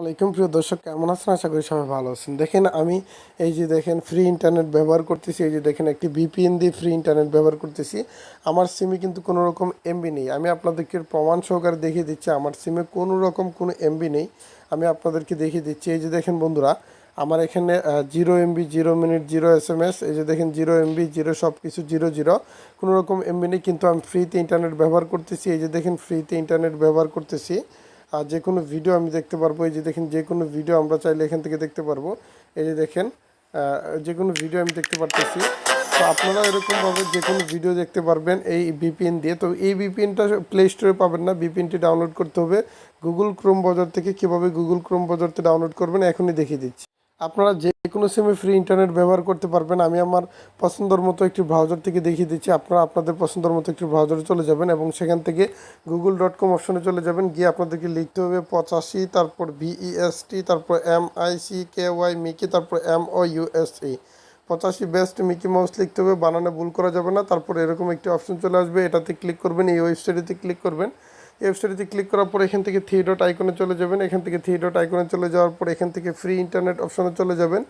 আলাইকুম প্রিয় দর্শক, কেমন আছেন? আশা করি সবাই ভালো আছেন। দেখেন আমি এই যে দেখেন ফ্রি ইন্টারনেট ব্যবহার করতেছি। এই যে দেখেন একটি ভিপিএন দিয়ে ফ্রি ইন্টারনেট ব্যবহার করতেছি। আমার সিমে কিন্তু কোনো রকম এমবি নেই। আমি আপনাদেরকে প্রমাণ সহকারে দেখিয়ে দিচ্ছি আমার সিমে কোনো রকম কোনো এমবি নেই। আমি আপনাদেরকে দেখিয়ে দিচ্ছি। এই যে দেখেন বন্ধুরা, আমার এখানে 0 MB, 0 মিনিট, 0 SMS, এই যে দেখেন 0 MB, জিরো সব কিছু 0 0, কোনো রকম এমবি নেই, কিন্তু আমি ফ্রিতে ইন্টারনেট ব্যবহার করতেছি। এই যে দেখেন ফ্রিতে ইন্টারনেট ব্যবহার করতেছি। আর যে কোনো ভিডিও আমি দেখতে পারবো। এই যে দেখেন যে কোনো ভিডিও আমরা চাইলে এখান থেকে দেখতে পারবো। এই যে দেখেন যে কোনো ভিডিও আমি দেখতে পারতেছি। তো আপনারা এরকমভাবে যে কোনো ভিডিও দেখতে পারবেন এই ভিপিএন দিয়ে। তো এই ভিপিএনটা প্লে স্টোরে পাবেন না, ভিপিএনটি ডাউনলোড করতে হবে গুগল ক্রোম ব্রাউজার থেকে। কীভাবে গুগল ক্রোম ব্রাউজারতে ডাউনলোড করবেন এখনই দেখিয়ে দিচ্ছি। আপনারা যে কোনো সিমে ফ্রি ইন্টারনেট ব্যবহার করতে পারবেন। আমি আমার পছন্দের মতো একটি ব্রাউজার থেকে দেখিয়ে দিচ্ছি। আপনারা আপনাদের পছন্দের মতো একটি ব্রাউজারে চলে যাবেন এবং সেখান থেকে google.com অপশনে চলে যাবেন। গিয়ে আপনাদেরকে লিখতে হবে 85, তারপর BEST, তারপর MICKY মিকি, তারপর MOUSE 85 বেস্ট মিকি মাউস লিখতে হবে, বানানে ভুল করা যাবে না। তারপর এরকম একটি অপশন চলে আসবে, এটাতে ক্লিক করবেন, এই ওয়েবসাইটে ক্লিক করবেন। এই ওয়েবসাইটে ক্লিক করার পর এখান থেকে থ্রি ডট আইকনে চলে যাবেন। এখান থেকে থ্রি ডট আইকনে চলে যাওয়ার পর এখান থেকে ফ্রি ইন্টারনেট অপশনে চলে যাবেন।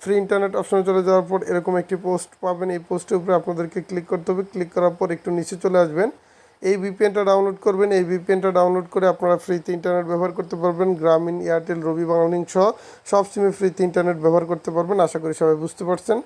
ফ্রি ইন্টারনেট অপশনে চলে যাওয়ার পর এরকম একটি পোস্ট পাবেন। এই পোস্টের উপরে আপনাদেরকে ক্লিক করতে হবে। ক্লিক করার পর একটু নিচে চলে আসবেন, এই ভিপিএনটা ডাউনলোড করবেন। এই ভিপিএনটা ডাউনলোড করে আপনারা ফ্রিতে ইন্টারনেট ব্যবহার করতে পারবেন। গ্রামীণ, এয়ারটেল, রবি, বাংলালিঙ্ক সহ সব সিমে ফ্রিতে ইন্টারনেট ব্যবহার করতে পারবেন। আশা করি সবাই বুঝতে পারছেন।